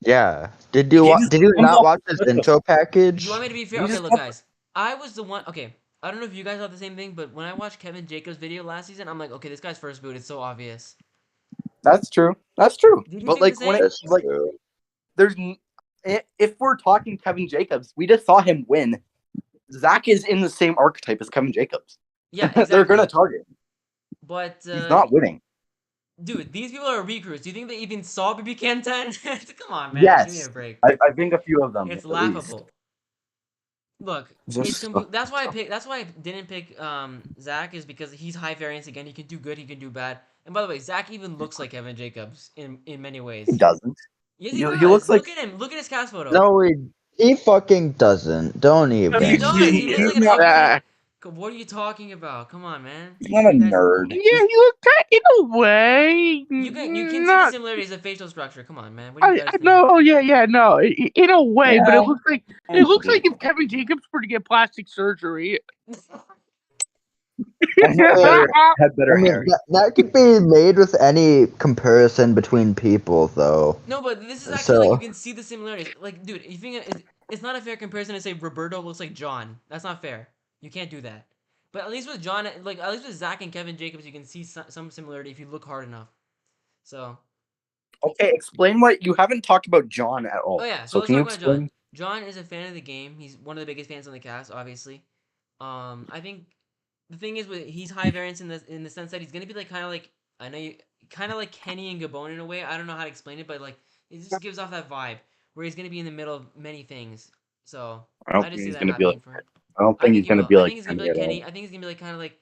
Yeah. Did he you just did you comes not off watch his with the- intro do package? you want me to be fair? He Okay, just look, comes- guys. I was the one. Okay, I don't know if you guys thought the same thing, but when I watched Kevin Jacobs' video last season, I'm like, okay, this guy's first boot. It's so obvious. That's true. That's true. Did you But think like the when same? it's like if we're talking Kevin Jacobs, we just saw him win. Zach is in the same archetype as Kevin Jacobs. Yeah, exactly. They're gonna target him. But He's not winning. dude, these people are recruits. Do you think they even saw BBCAN11? Come on, man. Yes. Give me a break. I think a few of them. It's at least. laughable. Look, Just that's why I picked. That's why I didn't pick Zach, is because he's high variance again. He can do good. He can do bad. And by the way, Zach even looks like Kevin Jacobs in many ways. he doesn't. Yes, he He does. looks like Look at him. Look at his cast photo. No, he fucking doesn't. Don't even. He does. He looks like an not, ugly. What are you talking about? Come on, man. he's not a You guys- nerd. Yeah, you look kind in a way. You can see the not. similarities of facial structure. Come on, man. What do you guys think? No, yeah, no. In a way, but Yeah. it looks like if Kevin Jacobs were to get plastic surgery. Had better I mean, hair. that could be made with any comparison between people, though. No, but this is actually like So- you can see the similarities. Like, dude, you think it's not a fair comparison to say Roberto looks like John. That's not fair. You can't do that. But at least with John, like at least with Zach and Kevin Jacobs, you can see some similarity if you look hard enough. So, Okay, explain what you haven't talked about John at all. oh yeah, so let's can you talk about John. explain? John is a fan of the game. He's one of the biggest fans on the cast, obviously. I think the thing is he's high variance in the sense that he's gonna be like kind of like kind of like Kenny and Gabon in a way. I don't know how to explain it, but like it just gives off that vibe where he's gonna be in the middle of many things. So I don't I just think see he's that gonna be happening like. for him. I don't I think he's he gonna will. be I like think he's gonna be like Kenny at all. Kenny. I think he's gonna be like kind of like.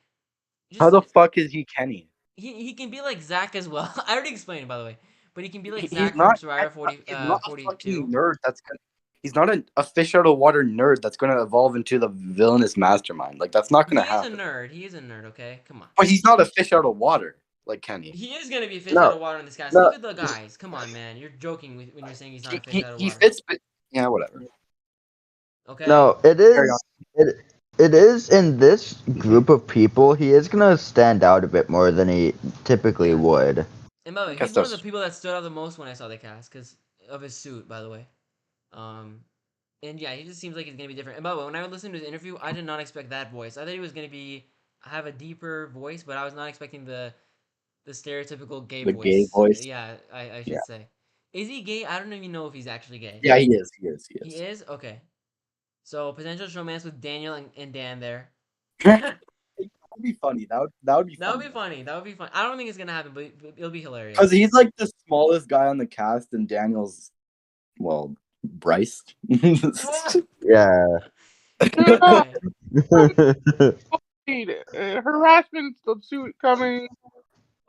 How the fuck is he Kenny? He can be like Zach as well. I already explained it, by the way, but he can be like He's Zach not. from Survivor He's not a 42. fucking nerd. He's not a fish out of water nerd that's gonna evolve into the villainous mastermind. Like that's not He gonna is a happen. nerd. He is a nerd. Okay, come on. But he's not a fish out of water like Kenny. He is gonna be a fish No. out of water in this cast. No. Look at the guys. Come on, man. You're joking when you're saying he's not a fish out of He water. fits. Yeah, whatever. Okay. No, it Carry is. It is in this group of people. He is gonna stand out a bit more than he typically Yeah. would. And by the way, Guess he's one of the that's- people that stood out the most when I saw the cast because of his suit. By the way, and yeah, he just seems like he's gonna be different. And by the way, when I listened to his interview, I did not expect that voice. I thought he was gonna have a deeper voice, but I was not expecting the stereotypical gay The voice. gay voice? Yeah, I should Yeah. say. Is he gay? I don't even know if he's actually gay. Yeah, he is. He is. He is? Okay. So potential romance with Daniel and Dan there. That would be funny. That would be That funny. would be funny. That would be fun. I don't think it's gonna happen, but it'll be hilarious. Because he's like the smallest guy on the cast, and Daniel's, well, Bryce. Yeah. Okay. Harassment suit coming.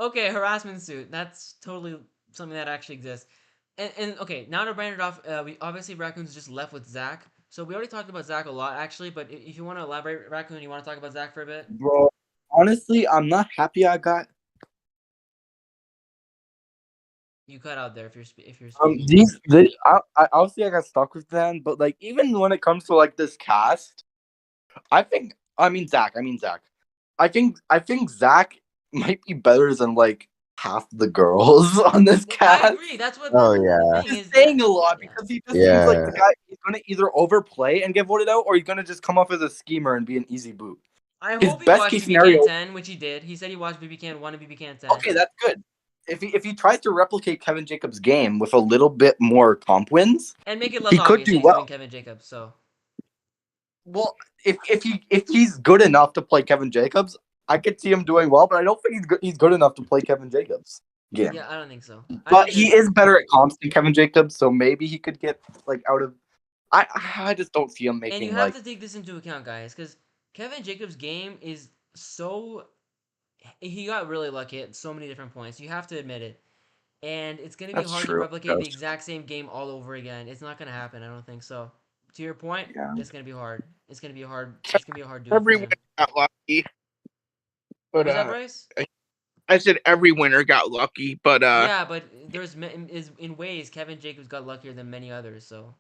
Okay, harassment suit. That's totally something that actually exists. And okay, now to brand it off, we obviously Raccoon's just left with Zach. So we already talked about Zach a lot, actually. But if you want to elaborate, Raccoon, you want to talk about Zach for a bit? Bro, honestly, I'm not happy I got You cut out there if you're speaking. obviously I got stuck with them, but like even when it comes to like this cast, Zach. I think Zach might be better than like half the girls on this I cast. agree. That's what. Oh, the yeah. thing is Saying that, a lot yeah. because he just seems like the Yeah. guy he's gonna either overplay and get voted out, or he's gonna just come off as a schemer and be an easy boot. I His hope he best watched case BBCAN scenario. 10, which he did. He said he watched BBCAN 1 and BBCAN 10. Okay, that's good. If he tries to replicate Kevin Jacobs' game with a little bit more comp wins, And make it less he could obvious do that he's well. doing Kevin Jacobs. So Well, if he's good enough to play Kevin Jacobs, I could see him doing well, but I don't think he's good enough to play Kevin Jacobs' game. yeah, I don't think so. But he is better at comps than Kevin Jacobs, so maybe he could get like out of. I just don't see him making And you have like. to take this into account, guys, because Kevin Jacobs' game is so. He got really lucky at so many different points. You have to admit it. And it's going to be That's hard to true. replicate the exact same game all over again. It's not going to happen, I don't think so. To your point, Yeah. it's going to be hard. It's going to be hard. It's going to be a hard do for Every him. winner got lucky. But Was that Bryce? I said every winner got lucky, but Yeah, but there's in ways Kevin Jacobs got luckier than many others. So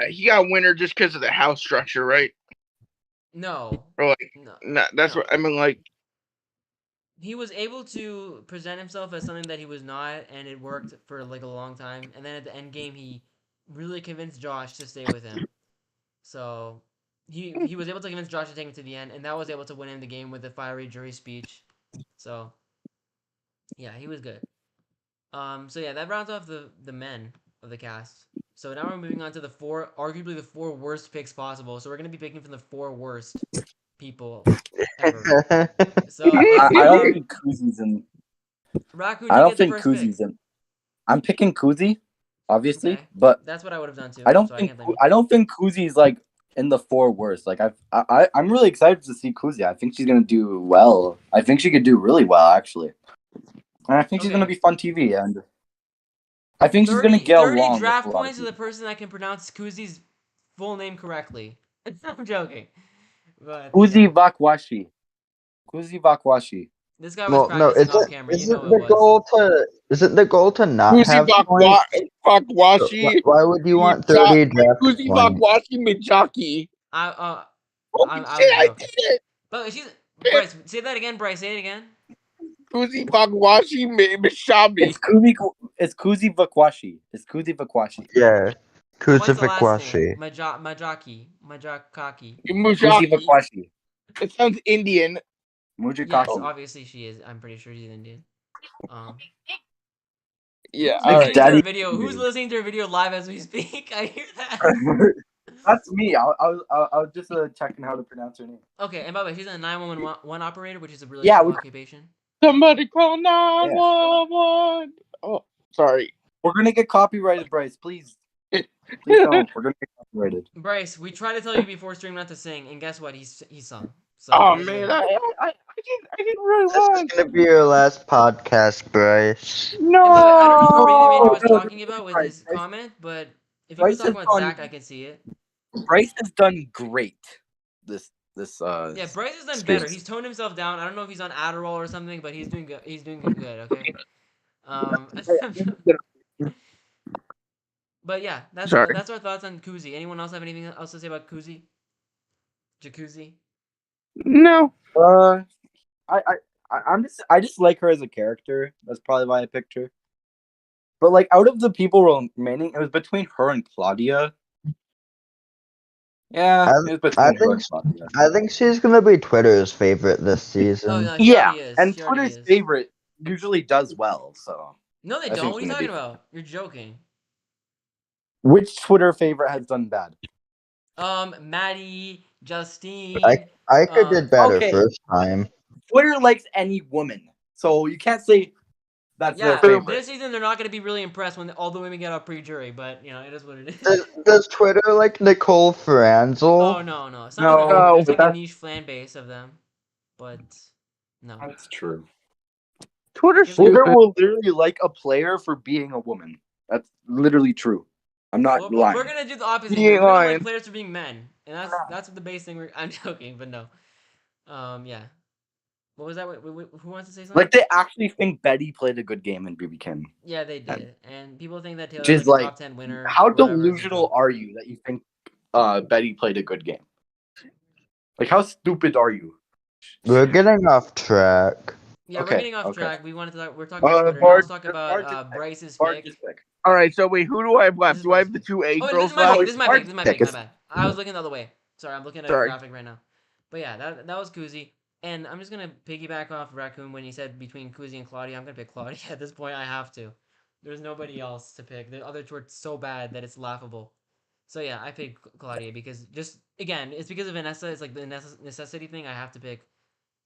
he got winner just because of the house structure, right? no, Or like, no, that's no. what I mean. Like, He was able to present himself as something that he was not, and it worked for like a long time. And then at the end game, he really convinced Josh to stay with him. So he was able to convince Josh to take him to the end, and that was able to win him the game with the fiery jury speech. So yeah, he was good. So yeah, that rounds off the men of the cast. So now we're moving on to arguably the four worst picks possible. So we're gonna be picking from the four worst people ever. So I don't think Kuzi's in. Raccoon, I you don't get the think first pick. Kuzi's in. I'm picking Kuzi, obviously, Okay, but that's what I would have done too. I don't So think can't blame you. I don't think Kuzi's like in the four worst. Like I'm really excited to see Kuzi. I think she's gonna do well. I think she could do really well actually, and I think she's gonna Okay. be fun TV. And I think she's gonna get 30 along with draft a lot of points to the people. person that can pronounce Kuzi's full name correctly. I'm joking. But Kuzi yeah. Vakwashi. Kuzi Vakwashi. This guy was Well, no, practicing off camera. You know isn't it the was. goal to isn't the goal to not Kuzi have points? Bakwashi, Why would you want 30 draft Kuzi points? Bakwashi Mijaki. I Holy I shit, was I joking. did it! But she's Bryce. Say that again, Bryce. Say it again. Kuzi Bakwashi Mishabi. It's Kuzi Vakwashi. It's Kuzi Vakwashi. Yeah. And what's the last name? Kuzifikwashi. Majakaki. Kuzi Mujaki. Vakwashi. It sounds Indian. Yes, Mujikaki. obviously she is. I'm pretty sure she's Indian. Yeah, Who's all listening right. to our video? Who's listening to our video live as we speak? I hear that. That's me. I was just checking how to pronounce her name. Okay, and by the way, she's a 911 operator, which is a really Yeah, cool we- occupation. Somebody call 911. Oh, sorry. We're gonna get copyrighted, Bryce. Please don't. We're gonna get copyrighted. Bryce, we tried to tell you before stream not to sing, and guess what? He sung. So Oh it is man, what it is. I didn't really This is want. gonna be your last podcast, Bryce. No. And by the way, I don't know what Brady Major was No, talking about with his Bryce. comment, but if he Bryce was talking has about done- Zach, I can see it. Bryce has done great. This Yeah, Bryce has done stream. better. He's toned himself down. I don't know if he's on Adderall or something, but he's doing good. He's doing good. Okay. But yeah, that's Sorry. our thoughts on Kuzi. Anyone else have anything else to say about Kuzi? Jacuzzi. No. I just like her as a character. That's probably why I picked her. But like out of the people remaining, it was between her and Claudia. Yeah, it was between her and Claudia. I think she's gonna be Twitter's favorite this season. Oh no, she Yeah, already is. and She already Twitter's is. favorite usually does well. So No, they I don't. think What are it's you gonna talking be- about? You're joking. which Twitter favorite has done bad? Maddie, Justine. I could did better okay. first time. Twitter likes any woman, so you can't say that's their Yeah, favorite. this season they're not going to be really impressed when all the women get out pre-jury, but you know it is what it is. Does Twitter like Nicole Franzel? Oh no, some No, of them do. There's but like a that's- niche fan base of them, but no. That's true. Twitter's Give me- Twitter stupid. will literally like a player for being a woman. That's literally true. I'm not Well, lying. we're gonna do the opposite. He Here. ain't We're gonna lying. like players for being men, and that's the base thing. I'm joking, but no. Yeah. What was that? Who wants to say something? Like they actually think Betty played a good game in BBCAN. Yeah, they did, and people think that Which Taylor's is like a like, top 10 winner. how whatever, it's a delusional joke. are you that you think Betty played a good game? Like, how stupid are you? We're getting off track. Yeah, we're Okay, getting off okay. track. We're talking about Twitter. Now Bard- let's talk about Bryce's pick. All right, so wait, who do I have This left? is Do I have the Bryce's two A Oh, this girls is my pick. left? This is my pick. This is my pick. My It's- bad. I was looking the other way. Sorry, I'm looking at a Sorry. graphic right now. But yeah, that was Kuzi. And I'm just gonna piggyback off Raccoon when he said between Kuzi and Claudia. I'm gonna pick Claudia at this point. I have to. There's nobody else to pick. The other two are so bad that it's laughable. So yeah, I pick Claudia because just again, it's because of Vanessa. It's like the necessity thing. I have to pick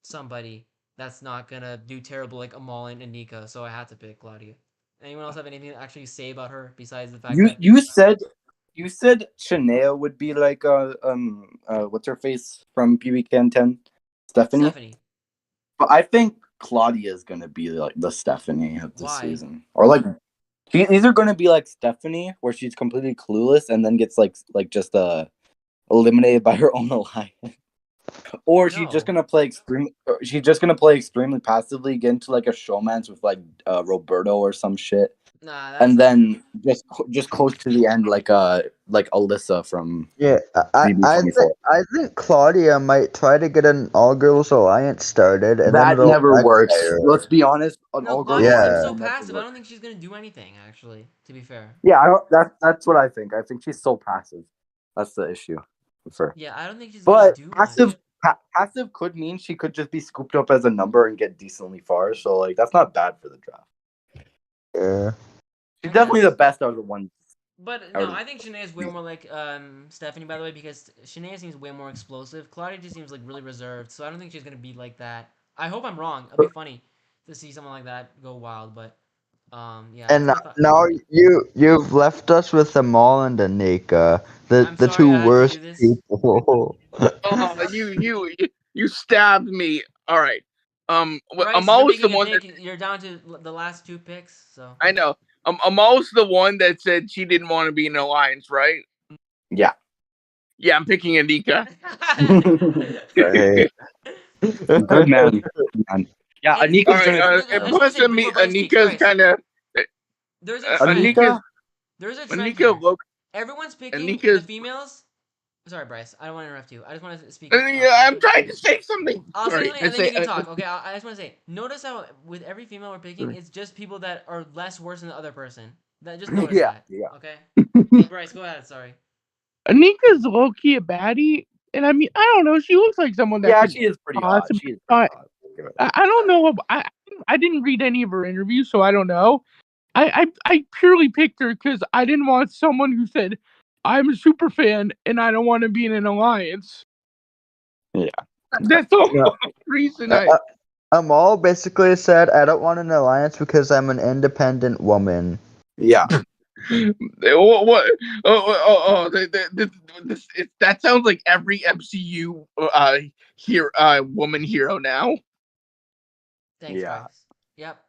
somebody that's not gonna do terrible like Amal and Anika. So I had to pick Claudia. Anyone else have anything to actually say about her besides the fact that You said Shania would be like what's her face from BBCAN 10? Stephanie. But I think Claudia is gonna be like the Stephanie of the Why? season, or like she's either gonna be like Stephanie, where she's completely clueless and then gets like just eliminated by her own alliance, or she's just No. gonna play extremely passively, get into like a showmance with like Roberto or some shit, Nah, and then just close to the end like Alyssa from Yeah, BB24. I think Claudia might try to get an all girls alliance started, and then That it'll never works. backfire. Let's be honest. An No, all girl Claudia Yeah. seems alliance so will never passive. I work. don't think she's gonna do anything. Actually, to be fair. Yeah, that's what I think. I think she's so passive. That's the issue with her. Yeah, I don't think she's gonna But do passive much. passive could mean she could just be scooped up as a number and get decently far. So like that's not bad for the draft. Yeah. She's definitely the best out of the ones. But no, I think Shania is way more like Stephanie, by the way, because Shania seems way more explosive. Claudia just seems like really reserved, so I don't think she's gonna be like that. I hope I'm wrong. It'll be funny to see someone like that go wild, but yeah. And that's my thought. now you've left us with Amal and Anika, I'm the sorry two I had to worst do this. people. Oh, you stabbed me. All right. Bryce, Amal's you're the one that you're down to the last two picks, so. I know. Amal's the one that said she didn't want to be in an alliance, right? Yeah. Yeah, I'm picking Anika. Right. Good man. Yeah, And- Anika's All right. gonna. I just wanna Plus, say before Bryce speaks, Anika's Bryce, kind of there's a trend. Anika. There's a trend here. Anika. Look, Everyone's picking the Anika's. females. Sorry, Bryce. I don't want to interrupt you. I just want to speak. I'm trying to say something. I'll say Sorry, something and then you can talk. Okay, I just want to say. Notice how with every female we're picking, it's just people that are less worse than the other person. That just notice that. Yeah. Okay. So Bryce, go ahead. Sorry. Anika's low key a baddie, and I mean, I don't know. She looks like someone that. Yeah, could she is pretty hot. possibly- She is pretty hot. I don't know. I didn't read any of her interviews, so I don't know. I purely picked her because I didn't want someone who said, I'm a super fan and I don't want to be in an alliance. Yeah. That's the Yeah. only reason I. Amal basically said, "I don't want an alliance because I'm an independent woman." Yeah. What? That sounds like every MCU woman hero now. Thanks, Yeah. Bryce. Yep.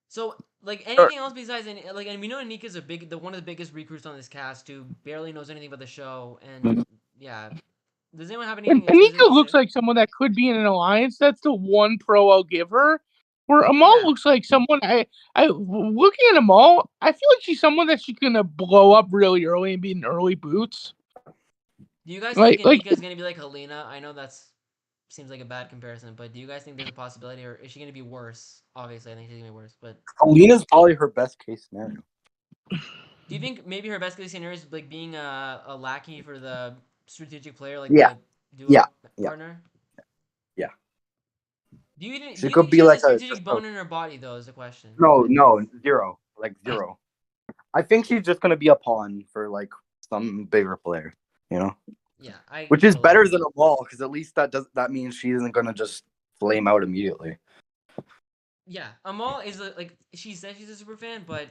So, like anything else besides like, and we know Anika's one of the biggest recruits on this cast who barely knows anything about the show, and yeah. Does anyone have anything? Anika looks like someone that could be in an alliance. That's the one pro I'll give her. Where Amal looks like someone I looking at Amal, I feel like she's someone that she's gonna blow up really early and be in early boots. Do you guys think Anika's gonna be like Helena? I know seems like a bad comparison, but do you guys think there's a possibility, or is she gonna be worse? Obviously, I think she's gonna be worse, but Alina's probably her best case scenario. Do you think maybe her best case scenario is like being a lackey for the strategic player, like the duo partner? Yeah. Do you think She could be has like a strategic bone in her body though? Is the question. No, zero. Like zero. I think she's just gonna be a pawn for like some bigger player, you know? Yeah, which is better than Amal, because at least that means she isn't gonna just flame out immediately. Yeah, Amal is like she says she's a super fan, but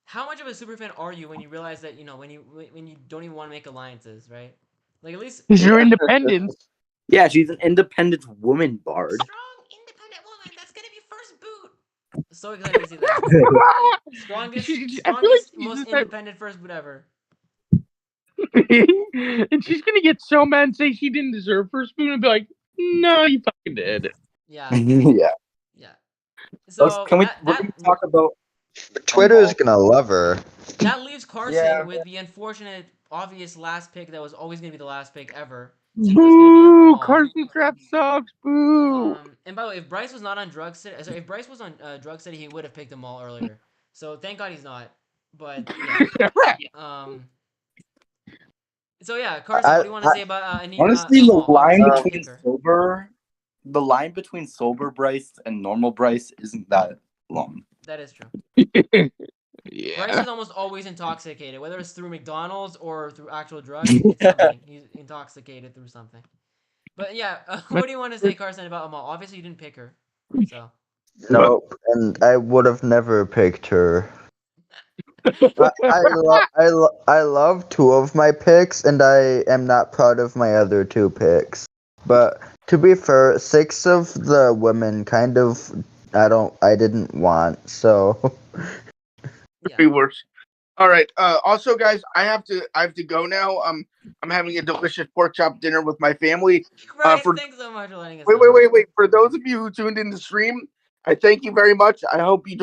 how much of a super fan are you when you realize that when you don't even want to make alliances, right? Like at least your independence. Yeah, she's an independent woman, Bard. Strong independent woman. That's gonna be first boot. So excited to see that happen. Strongest, I feel like strongest, she's most the type- independent first boot ever. and she's gonna get so mad and say she didn't deserve first boot and be like, no, you fucking did. Yeah, Yeah. yeah. Let's, So can we? that We're that gonna talk about Twitter's gonna love her. that leaves Karson Yeah. with the unfortunate, obvious last pick that was always gonna be the last pick ever. Which was gonna be Boo! Amal. Karson's draft sucks. Boo! And by the way, if Bryce was not on drug study, sorry, if Bryce was on drug study, he would have picked them all earlier. So thank God he's not. But yeah. So yeah, Karson, what do you want to say about honestly, Amal? Obviously, you didn't pick her. the line between sober Bryce and normal Bryce isn't that long. That is true. Yeah. Bryce is almost always intoxicated, whether it's through McDonald's or through actual drugs. It's something. He's intoxicated through something. But yeah, what do you want to say, Karson, about Amal? Obviously, you didn't pick her, so. Nope, and I would have never picked her. I love two of my picks, and I am not proud of my other two picks. But to be fair, 6 of the women kind of I didn't want, so Yeah. Be worse. All right. Also, guys, I have to go now. I'm having a delicious pork chop dinner with my family. Bryce, For thanks so much for letting us wait, know. wait. For those of you who tuned in the stream, I thank you very much. I hope you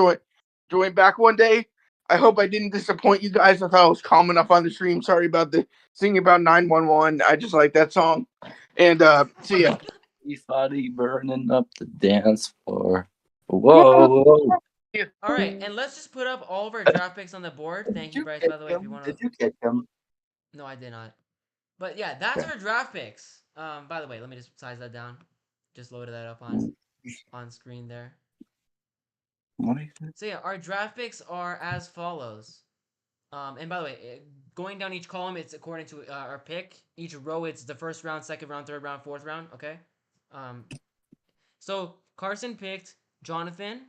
join back one day. I hope I didn't disappoint you guys. I thought I was calm enough on the stream. Sorry about the singing about 911. I just like that song. And see ya. Everybody burning up the dance floor. Whoa. All right, and let's just put up all of our draft picks on the board. Thank you, Bryce, by the way. If you want to. Did you kick him? No, I did not. But yeah, that's our draft picks. By the way, let me just size that down. Just loaded that up on screen there. What are you doing? So yeah, our draft picks are as follows. And by the way, going down each column, it's according to our pick. Each row, it's the first round, second round, third round, fourth round. Okay. So Karson picked Jonathan,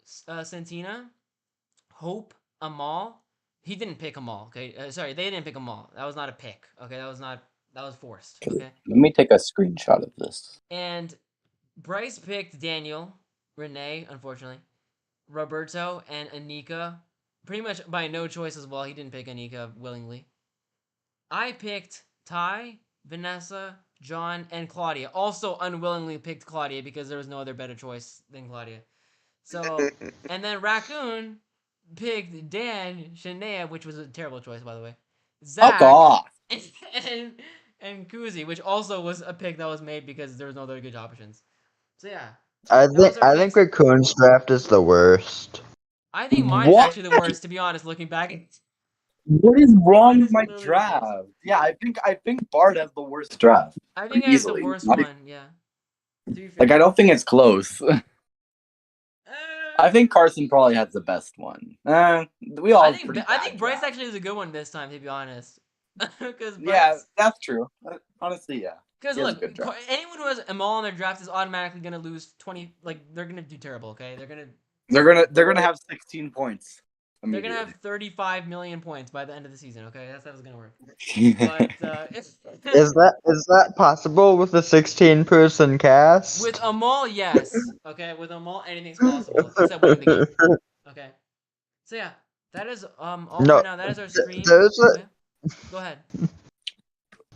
Santina, Hope, Amal. He didn't pick Amal. Okay. Sorry, they didn't pick Amal. That was not a pick. Okay. That was forced. Okay. Let me take a screenshot of this. And Bryce picked Daniel, Renee, unfortunately, Roberto, and Anika. Pretty much by no choice as well. He didn't pick Anika willingly. I picked Ty, Vanessa, John, and Claudia. Also unwillingly picked Claudia because there was no other better choice than Claudia. So, and then Raccoon picked Dan, Shania, which was a terrible choice, by the way. Zach, Fuck off. and Kuzi, which also was a pick that was made because there was no other good options. So yeah, I that was our think picks. Raccoon's draft is the worst. I think mine is actually the worst, to be honest. Looking back, What is Mine wrong is with my literally the draft? worst. Yeah, I think Bard has the worst draft. I think I Pretty have the easily. worst Not one. Yeah. To be fair. Like, I don't think it's close. I think Karson probably has the best one. We all. I think Bryce actually is a good one this time, to be honest. Because Yeah, that's true. Honestly, yeah. Because he has a look, good draft. anyone who has Amal on their draft is automatically gonna lose 20. Like they're gonna do terrible. Okay, they're They're gonna have 16 points. They're gonna have 35 million points by the end of the season. Okay, that's how it's gonna work. But Is that possible with a 16-person cast? with Amal, yes. Okay, with Amal, anything's possible except winning the game. Okay. So yeah, that is all No, for now. That is our stream. there's a- Oh, yeah? Go ahead.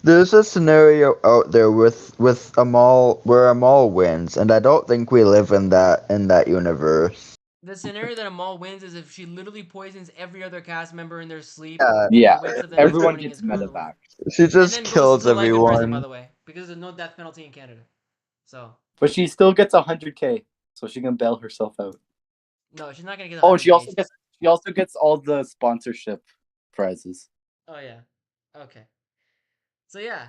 There's a scenario out there with Amal where Amal wins, and I don't think we live in that universe. The scenario that Amal wins is if she literally poisons every other cast member in their sleep. Yeah, And wakes up the next everyone morning gets and is medevac. She and just then kills goes to life in prison, by everyone. the way, because there's no death penalty in Canada. So But she still gets 100K, so she can bail herself out. no, she's not gonna get. Oh, she 100K. also gets all the sponsorship prizes. Oh yeah. Okay. So yeah.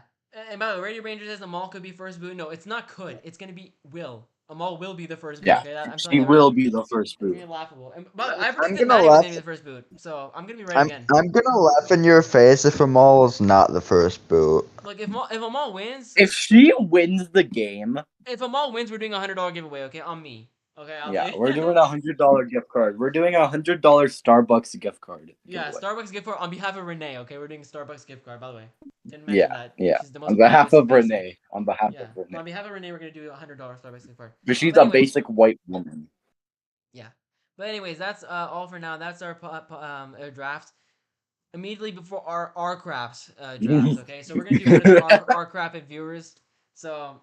And by the way, Radio Ranger says Amal could be first boot. No, it's not could. It's gonna be will. Amal will be the first boot. Yeah, Okay, I'm telling she you that will right be the first now. It's boot. gonna be laughable. And by the way, I I'm predicted gonna Maddie was laugh. gonna be the first boot, so I'm gonna be right again. I'm gonna laugh in your face if Amal is not the first boot. Look, if Amal wins, If she wins the game, we're doing a $100 giveaway. Okay, on me. Okay. we're doing a $100 gift card. We're doing a $100 Starbucks gift card. Yeah, giveaway. Starbucks gift card on behalf of Renee. Okay, we're doing a Starbucks gift card. By the way, didn't mention that. Yeah. She's the most On behalf obvious of basic. Renee. On behalf Yeah, of Renee. on behalf of Renee, we're gonna do a $100 Starbucks gift card. But she's But a anyways, basic white woman. Yeah. But anyways, that's all for now. That's our draft. Immediately before our craps draft. Okay, so we're gonna do better than our crap and viewers. So